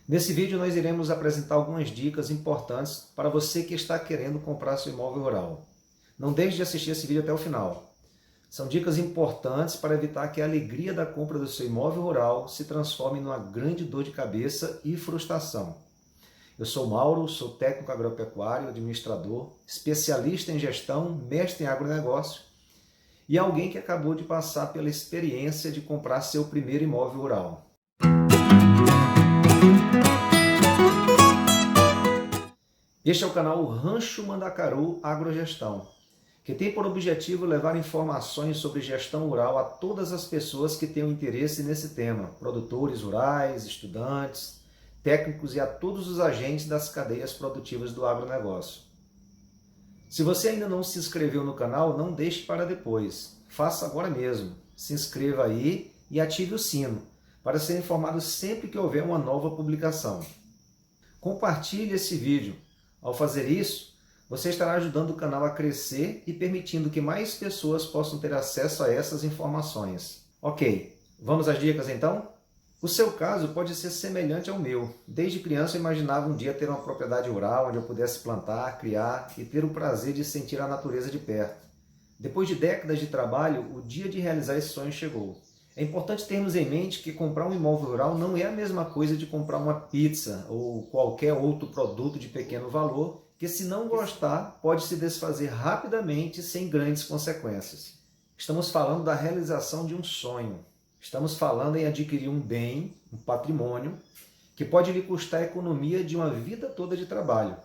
Nesse vídeo nós iremos apresentar algumas dicas importantes para você que está querendo comprar seu imóvel rural. Não deixe de assistir esse vídeo até o final. São dicas importantes para evitar que a alegria da compra do seu imóvel rural se transforme numa grande dor de cabeça e frustração. Eu sou Mauro, sou técnico agropecuário, administrador, especialista em gestão, mestre em agronegócio e alguém que acabou de passar pela experiência de comprar seu primeiro imóvel rural. Este é o canal Rancho Mandacaru Agrogestão, que tem por objetivo levar informações sobre gestão rural a todas as pessoas que tenham interesse nesse tema, produtores rurais, estudantes, técnicos e a todos os agentes das cadeias produtivas do agronegócio. Se você ainda não se inscreveu no canal, não deixe para depois. Faça agora mesmo. Se inscreva aí e ative o sino para ser informado sempre que houver uma nova publicação. Compartilhe esse vídeo. Ao fazer isso, você estará ajudando o canal a crescer e permitindo que mais pessoas possam ter acesso a essas informações. Ok, vamos às dicas então? O seu caso pode ser semelhante ao meu. Desde criança eu imaginava um dia ter uma propriedade rural onde eu pudesse plantar, criar e ter o prazer de sentir a natureza de perto. Depois de décadas de trabalho, o dia de realizar esse sonho chegou. É importante termos em mente que comprar um imóvel rural não é a mesma coisa de comprar uma pizza ou qualquer outro produto de pequeno valor, que se não gostar, pode se desfazer rapidamente sem grandes consequências. Estamos falando da realização de um sonho. Estamos falando em adquirir um bem, um patrimônio, que pode lhe custar a economia de uma vida toda de trabalho,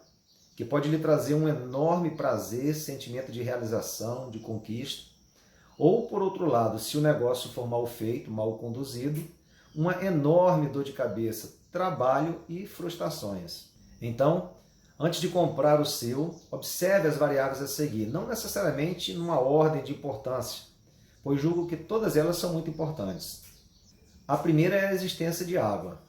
que pode lhe trazer um enorme prazer, sentimento de realização, de conquista, ou, por outro lado, se o negócio for mal feito, mal conduzido, uma enorme dor de cabeça, trabalho e frustrações. Então, antes de comprar o seu, observe as variáveis a seguir, não necessariamente numa ordem de importância, pois julgo que todas elas são muito importantes. A primeira é a existência de água.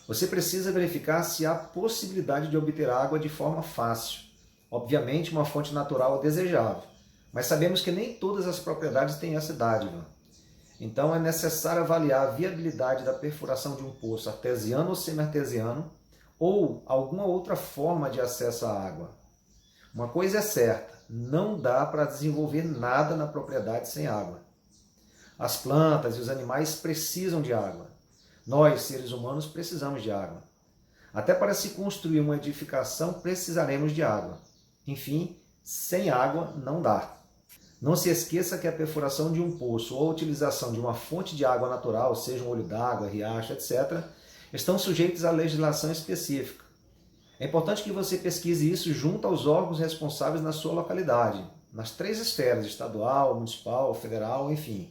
Você precisa verificar se há possibilidade de obter água de forma fácil. Obviamente, uma fonte natural é desejável, mas sabemos que nem todas as propriedades têm essa dádiva. Então é necessário avaliar a viabilidade da perfuração de um poço artesiano ou semi-artesiano ou alguma outra forma de acesso à água. Uma coisa é certa, não dá para desenvolver nada na propriedade sem água. As plantas e os animais precisam de água. Nós, seres humanos, precisamos de água. Até para se construir uma edificação, precisaremos de água. Enfim, sem água não dá. Não se esqueça que a perfuração de um poço ou a utilização de uma fonte de água natural, seja um olho d'água, riacho, etc., estão sujeitos à legislação específica. É importante que você pesquise isso junto aos órgãos responsáveis na sua localidade, nas 3 esferas, estadual, municipal, federal, enfim.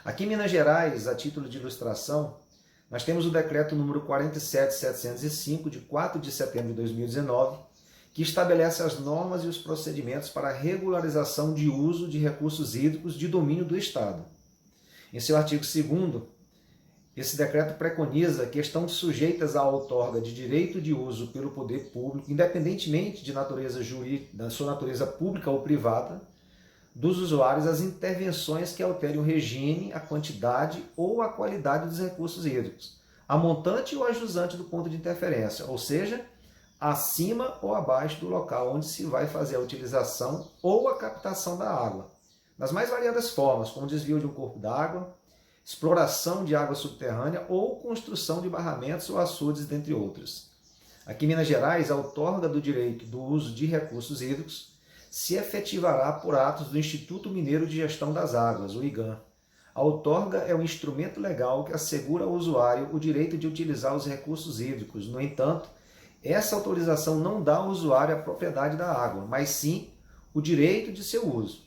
Aqui em Minas Gerais, a título de ilustração, nós temos o decreto número 47.705, de 4 de setembro de 2019, que estabelece as normas e os procedimentos para a regularização de uso de recursos hídricos de domínio do Estado. Em seu artigo 2º, esse decreto preconiza que estão sujeitas à outorga de direito de uso pelo poder público, independentemente de natureza jurídica, da sua natureza pública ou privada, dos usuários as intervenções que alterem o regime, a quantidade ou a qualidade dos recursos hídricos, a montante ou a jusante do ponto de interferência, ou seja, acima ou abaixo do local onde se vai fazer a utilização ou a captação da água, nas mais variadas formas, como desvio de um corpo d'água, exploração de água subterrânea ou construção de barramentos ou açudes, dentre outros. Aqui em Minas Gerais, a outorga do direito do uso de recursos hídricos se efetivará por atos do Instituto Mineiro de Gestão das Águas, o IGAM. A outorga é um instrumento legal que assegura ao usuário o direito de utilizar os recursos hídricos. No entanto, essa autorização não dá ao usuário a propriedade da água, mas sim o direito de seu uso.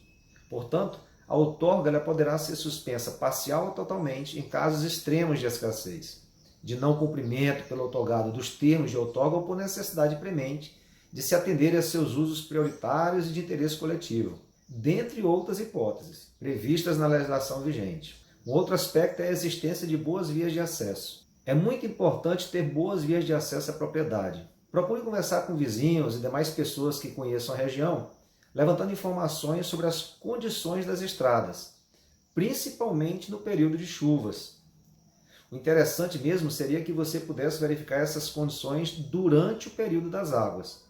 Portanto, a outorga ela poderá ser suspensa parcial ou totalmente em casos extremos de escassez, de não cumprimento pelo outorgado dos termos de outorga ou por necessidade premente de se atender a seus usos prioritários e de interesse coletivo, dentre outras hipóteses, previstas na legislação vigente. Um outro aspecto é a existência de boas vias de acesso. É muito importante ter boas vias de acesso à propriedade. Procure conversar com vizinhos e demais pessoas que conheçam a região, levantando informações sobre as condições das estradas, principalmente no período de chuvas. O interessante mesmo seria que você pudesse verificar essas condições durante o período das águas.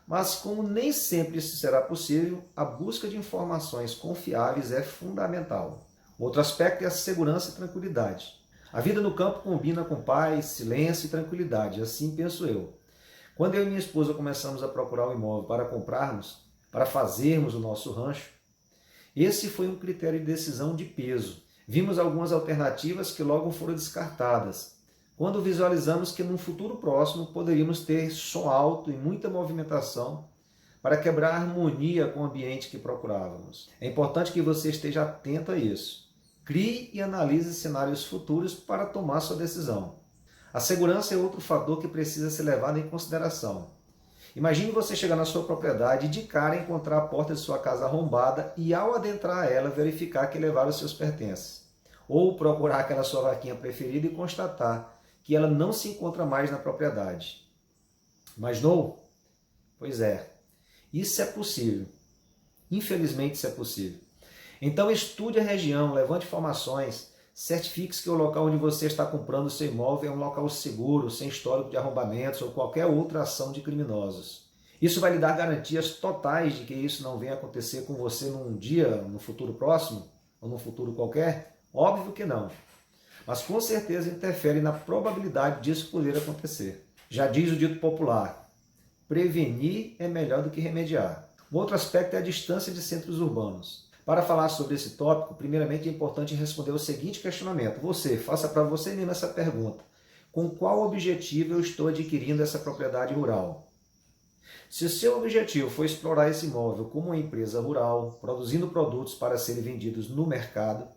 Mas como nem sempre isso será possível, a busca de informações confiáveis é fundamental. Outro aspecto é a segurança e tranquilidade. A vida no campo combina com paz, silêncio e tranquilidade, assim penso eu. Quando eu e minha esposa começamos a procurar um imóvel para comprarmos, para fazermos o nosso rancho, esse foi um critério de decisão de peso. Vimos algumas alternativas que logo foram descartadas, quando visualizamos que num futuro próximo poderíamos ter som alto e muita movimentação para quebrar a harmonia com o ambiente que procurávamos. É importante que você esteja atento a isso. Crie e analise cenários futuros para tomar sua decisão. A segurança é outro fator que precisa ser levado em consideração. Imagine você chegar na sua propriedade e de cara encontrar a porta de sua casa arrombada e ao adentrar ela verificar que levaram os seus pertences. Ou procurar aquela sua vaquinha preferida e constatar que ela não se encontra mais na propriedade. Imaginou? Pois é, isso é possível. Infelizmente isso é possível. Então estude a região, levante informações, certifique-se que o local onde você está comprando o seu imóvel é um local seguro, sem histórico de arrombamentos ou qualquer outra ação de criminosos. Isso vai lhe dar garantias totais de que isso não venha acontecer com você num dia, no futuro próximo, ou num futuro qualquer? Óbvio que não. Mas com certeza interfere na probabilidade disso poder acontecer. Já diz o dito popular, prevenir é melhor do que remediar. Um outro aspecto é a distância de centros urbanos. Para falar sobre esse tópico, primeiramente é importante responder o seguinte questionamento. Você, faça para você mesmo essa pergunta. Com qual objetivo eu estou adquirindo essa propriedade rural? Se o seu objetivo for explorar esse imóvel como uma empresa rural, produzindo produtos para serem vendidos no mercado,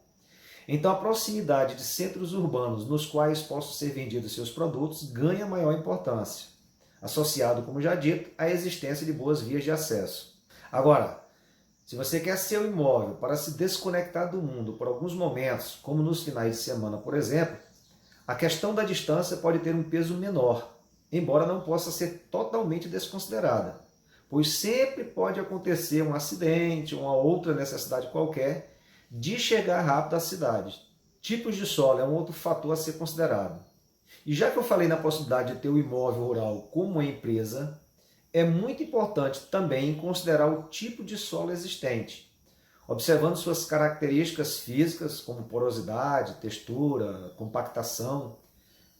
então a proximidade de centros urbanos nos quais possam ser vendidos seus produtos ganha maior importância, associado, como já dito, à existência de boas vias de acesso. Agora, se você quer seu imóvel para se desconectar do mundo por alguns momentos, como nos finais de semana, por exemplo, a questão da distância pode ter um peso menor, embora não possa ser totalmente desconsiderada, pois sempre pode acontecer um acidente ou uma outra necessidade qualquer de chegar rápido à cidade. Tipos de solo é um outro fator a ser considerado. E já que eu falei na possibilidade de ter o imóvel rural como uma empresa, é muito importante também considerar o tipo de solo existente, observando suas características físicas, como porosidade, textura, compactação,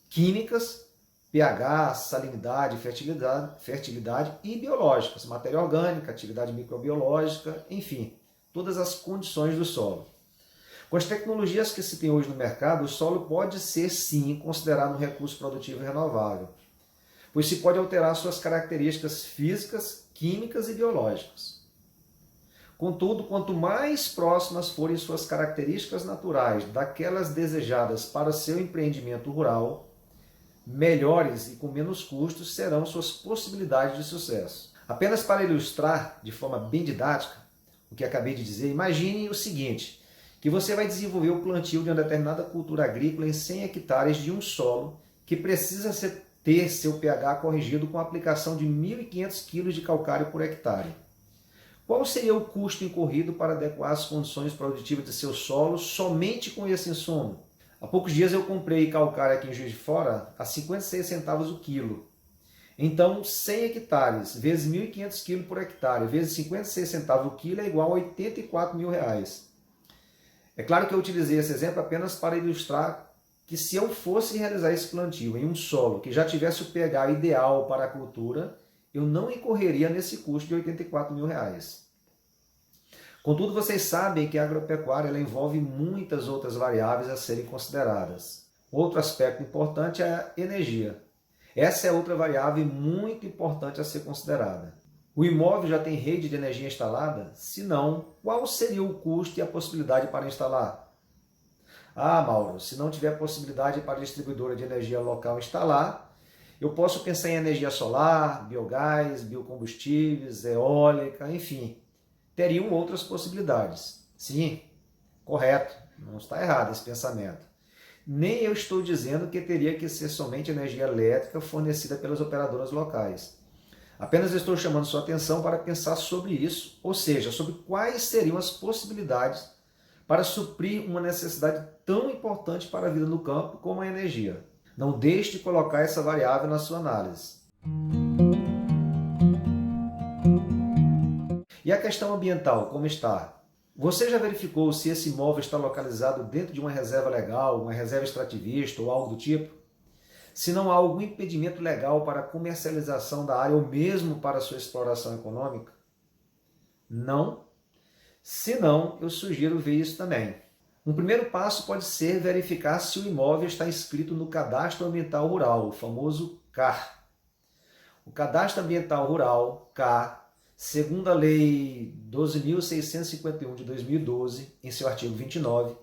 químicas, pH, salinidade, fertilidade e biológicas, matéria orgânica, atividade microbiológica, enfim, todas as condições do solo. Com as tecnologias que se tem hoje no mercado, o solo pode ser sim considerado um recurso produtivo renovável, pois se pode alterar suas características físicas, químicas e biológicas. Contudo, quanto mais próximas forem suas características naturais daquelas desejadas para seu empreendimento rural, melhores e com menos custos serão suas possibilidades de sucesso. Apenas para ilustrar de forma bem didática o que acabei de dizer, imagine o seguinte, que você vai desenvolver o plantio de uma determinada cultura agrícola em 100 hectares de um solo que precisa ter seu pH corrigido com a aplicação de 1.500 kg de calcário por hectare. Qual seria o custo incorrido para adequar as condições produtivas de seu solo somente com esse insumo? Há poucos dias eu comprei calcário aqui em Juiz de Fora a 56 centavos o quilo. Então, 100 hectares vezes 1.500 kg por hectare vezes 56 centavos o quilo é igual a R$84 mil. É claro que eu utilizei esse exemplo apenas para ilustrar que se eu fosse realizar esse plantio em um solo que já tivesse o pH ideal para a cultura, eu não incorreria nesse custo de R$84 mil. Contudo, vocês sabem que a agropecuária ela envolve muitas outras variáveis a serem consideradas. Outro aspecto importante é a energia. Essa é outra variável muito importante a ser considerada. O imóvel já tem rede de energia instalada? Se não, qual seria o custo e a possibilidade para instalar? Ah, Mauro, se não tiver possibilidade para a distribuidora de energia local instalar, eu posso pensar em energia solar, biogás, biocombustíveis, eólica, enfim. Teriam outras possibilidades. Sim, correto, não está errado esse pensamento. Nem eu estou dizendo que teria que ser somente energia elétrica fornecida pelas operadoras locais. Apenas estou chamando sua atenção para pensar sobre isso, ou seja, sobre quais seriam as possibilidades para suprir uma necessidade tão importante para a vida no campo como a energia. Não deixe de colocar essa variável na sua análise. E a questão ambiental, como está? Você já verificou se esse imóvel está localizado dentro de uma reserva legal, uma reserva extrativista ou algo do tipo? Se não há algum impedimento legal para a comercialização da área ou mesmo para a sua exploração econômica? Não? Se não, eu sugiro ver isso também. Um primeiro passo pode ser verificar se o imóvel está inscrito no Cadastro Ambiental Rural, o famoso CAR. O Cadastro Ambiental Rural, CAR, segundo a Lei 12.651 de 2012, em seu artigo 29,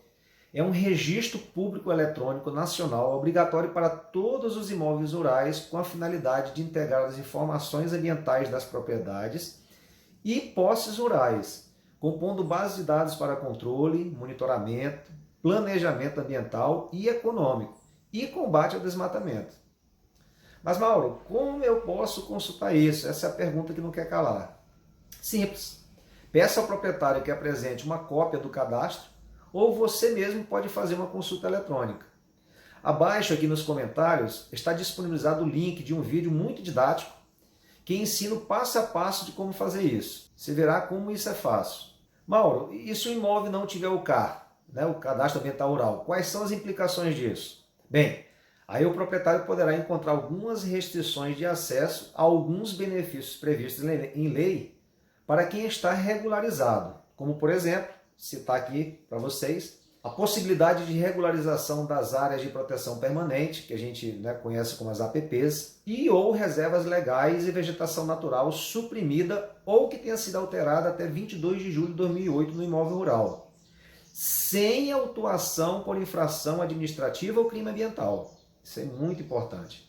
é um registro público eletrônico nacional obrigatório para todos os imóveis rurais com a finalidade de integrar as informações ambientais das propriedades e posses rurais, compondo bases de dados para controle, monitoramento, planejamento ambiental e econômico e combate ao desmatamento. Mas, Mauro, como eu posso consultar isso? Essa é a pergunta que não quer calar. Simples. Peça ao proprietário que apresente uma cópia do cadastro ou você mesmo pode fazer uma consulta eletrônica. Abaixo aqui nos comentários está disponibilizado o link de um vídeo muito didático que ensina o passo a passo de como fazer isso. Você verá como isso é fácil. Mauro, e se o imóvel não tiver o CAR, o Cadastro Ambiental Rural, quais são as implicações disso? Bem, aí o proprietário poderá encontrar algumas restrições de acesso a alguns benefícios previstos em lei para quem está regularizado, como, por exemplo, citar aqui para vocês, a possibilidade de regularização das áreas de proteção permanente, que a gente conhece como as APPs, e ou reservas legais e vegetação natural suprimida ou que tenha sido alterada até 22 de julho de 2008 no imóvel rural, sem autuação por infração administrativa ou crime ambiental. Isso é muito importante.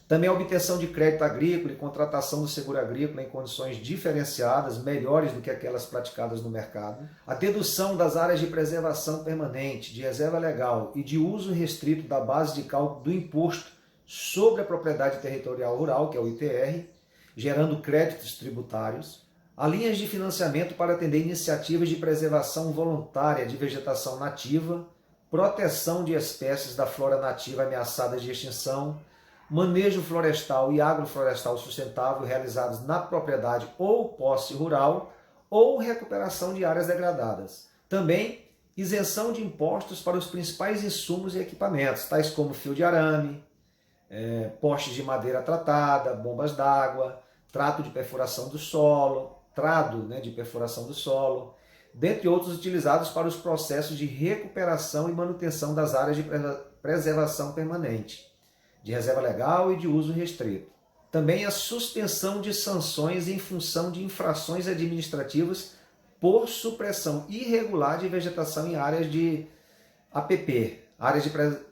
Também a obtenção de crédito agrícola e contratação do seguro agrícola em condições diferenciadas, melhores do que aquelas praticadas no mercado. A dedução das áreas de preservação permanente, de reserva legal e de uso restrito da base de cálculo do imposto sobre a propriedade territorial rural, que é o ITR, gerando créditos tributários. Há linhas de financiamento para atender iniciativas de preservação voluntária de vegetação nativa, proteção de espécies da flora nativa ameaçadas de extinção, manejo florestal e agroflorestal sustentável realizados na propriedade ou posse rural ou recuperação de áreas degradadas. Também isenção de impostos para os principais insumos e equipamentos, tais como fio de arame, postes de madeira tratada, bombas d'água, trato de perfuração do solo, trado de perfuração do solo, dentre outros utilizados para os processos de recuperação e manutenção das áreas de preservação permanente, de reserva legal e de uso restrito. Também a suspensão de sanções em função de infrações administrativas por supressão irregular de vegetação em áreas de APP, áreas de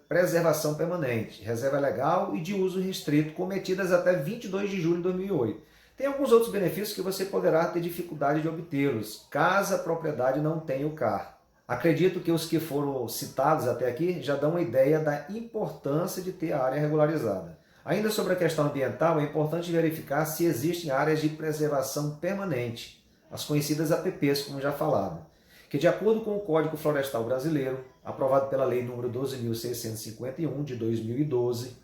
preservação permanente, reserva legal e de uso restrito, cometidas até 22 de julho de 2008. Tem alguns outros benefícios que você poderá ter dificuldade de obtê-los, caso a propriedade não tenha o CAR. Acredito que os que foram citados até aqui já dão uma ideia da importância de ter a área regularizada. Ainda sobre a questão ambiental, é importante verificar se existem áreas de preservação permanente, as conhecidas APPs, como já falado, que de acordo com o Código Florestal Brasileiro, aprovado pela Lei nº 12.651 de 2012,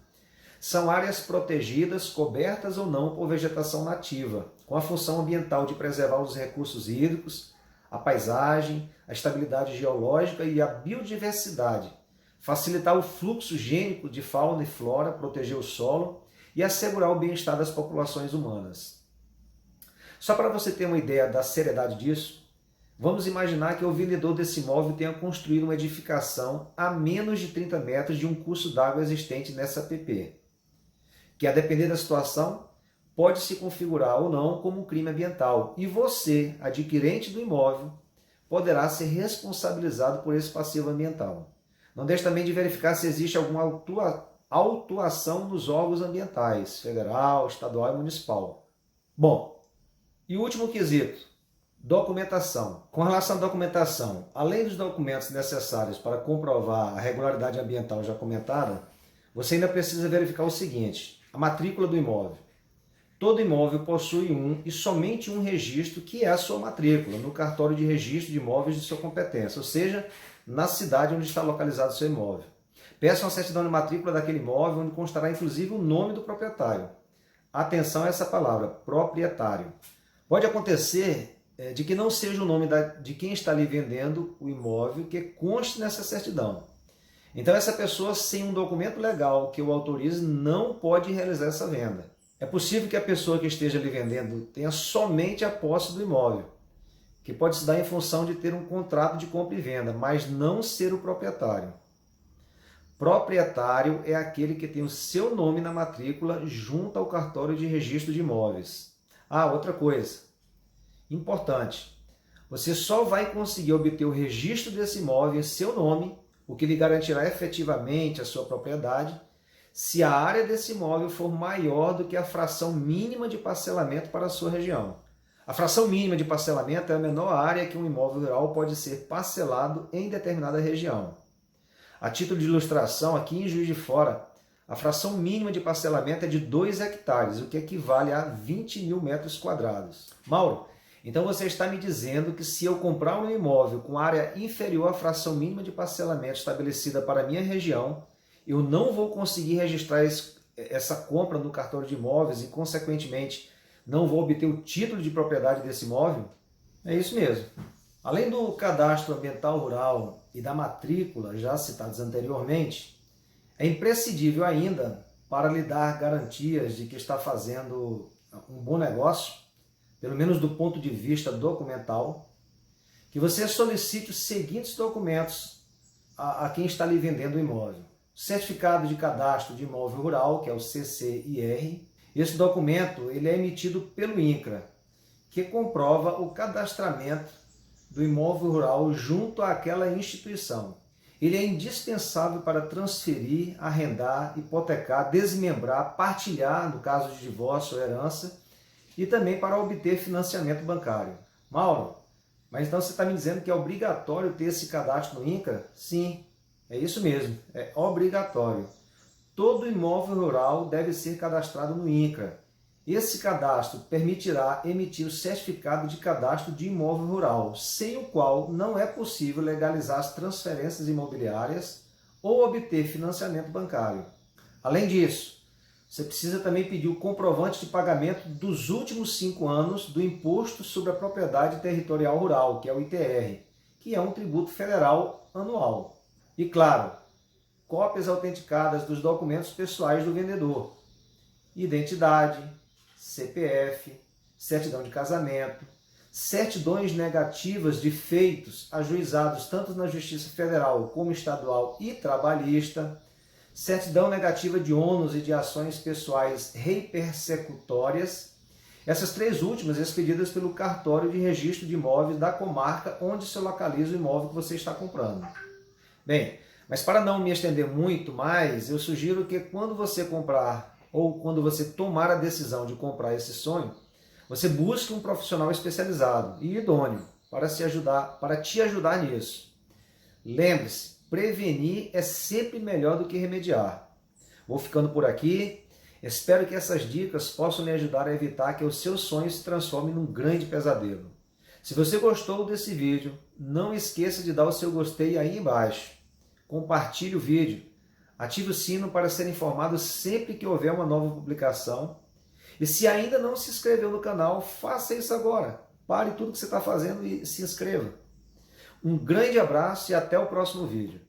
são áreas protegidas, cobertas ou não por vegetação nativa, com a função ambiental de preservar os recursos hídricos, a paisagem, a estabilidade geológica e a biodiversidade, facilitar o fluxo gênico de fauna e flora, proteger o solo e assegurar o bem-estar das populações humanas. Só para você ter uma ideia da seriedade disso, vamos imaginar que o vendedor desse imóvel tenha construído uma edificação a menos de 30 metros de um curso d'água existente nessa APP, que, a depender da situação, pode se configurar ou não como um crime ambiental, e você, adquirente do imóvel, poderá ser responsabilizado por esse passivo ambiental. Não deixe também de verificar se existe alguma autuação nos órgãos ambientais, federal, estadual e municipal. Bom, e o último quesito, documentação. Com relação à documentação, além dos documentos necessários para comprovar a regularidade ambiental já comentada, você ainda precisa verificar o seguinte: a matrícula do imóvel, Todo imóvel possui um e somente um registro, que é a sua matrícula, no cartório de registro de imóveis de sua competência, ou seja, na cidade onde está localizado o seu imóvel. Peça uma certidão de matrícula daquele imóvel, onde constará inclusive o nome do proprietário. Atenção a essa palavra, proprietário. Pode acontecer de que não seja o nome de quem está ali vendendo o imóvel que conste nessa certidão. Então essa pessoa, sem um documento legal que o autorize, não pode realizar essa venda. É possível que a pessoa que esteja ali vendendo tenha somente a posse do imóvel, que pode se dar em função de ter um contrato de compra e venda, mas não ser o proprietário. Proprietário é aquele que tem o seu nome na matrícula junto ao cartório de registro de imóveis. Ah, outra coisa importante, você só vai conseguir obter o registro desse imóvel em seu nome, o que lhe garantirá efetivamente a sua propriedade, se a área desse imóvel for maior do que a fração mínima de parcelamento para a sua região. A fração mínima de parcelamento é a menor área que um imóvel rural pode ser parcelado em determinada região. A título de ilustração, aqui em Juiz de Fora, a fração mínima de parcelamento é de 2 hectares, o que equivale a 20 mil metros quadrados. Mauro, então você está me dizendo que se eu comprar um imóvel com área inferior à fração mínima de parcelamento estabelecida para a minha região, eu não vou conseguir registrar essa compra no cartório de imóveis e, consequentemente, não vou obter o título de propriedade desse imóvel? É isso mesmo. Além do cadastro ambiental rural e da matrícula já citados anteriormente, é imprescindível ainda, para lhe dar garantias de que está fazendo um bom negócio, pelo menos do ponto de vista documental, que você solicite os seguintes documentos a quem está lhe vendendo o imóvel. Certificado de Cadastro de Imóvel Rural, que é o CCIR. Esse documento ele é emitido pelo INCRA, que comprova o cadastramento do imóvel rural junto àquela instituição. Ele é indispensável para transferir, arrendar, hipotecar, desmembrar, partilhar, no caso de divórcio ou herança, e também para obter financiamento bancário. Mauro, mas então você está me dizendo que é obrigatório ter esse cadastro no INCRA? Sim, é isso mesmo, é obrigatório. Todo imóvel rural deve ser cadastrado no INCRA. Esse cadastro permitirá emitir o certificado de cadastro de imóvel rural, sem o qual não é possível legalizar as transferências imobiliárias ou obter financiamento bancário. Além disso, você precisa também pedir o comprovante de pagamento dos últimos 5 anos do Imposto sobre a Propriedade Territorial Rural, que é o ITR, que é um tributo federal anual. E claro, cópias autenticadas dos documentos pessoais do vendedor, identidade, CPF, certidão de casamento, certidões negativas de feitos ajuizados tanto na Justiça Federal como estadual e trabalhista, certidão negativa de ônus e de ações pessoais reipersecutórias, essas 3 últimas expedidas pelo cartório de registro de imóveis da comarca onde se localiza o imóvel que você está comprando. Bem, mas para não me estender muito mais, eu sugiro que quando você comprar ou quando você tomar a decisão de comprar esse sonho, você busque um profissional especializado e idôneo para te ajudar nisso. Lembre-se, prevenir é sempre melhor do que remediar. Vou ficando por aqui. Espero que essas dicas possam lhe ajudar a evitar que o seu sonho se transforme num grande pesadelo. Se você gostou desse vídeo, não esqueça de dar o seu gostei aí embaixo. Compartilhe o vídeo. Ative o sino para ser informado sempre que houver uma nova publicação. E se ainda não se inscreveu no canal, faça isso agora. Pare tudo que você está fazendo e se inscreva. Um grande abraço e até o próximo vídeo.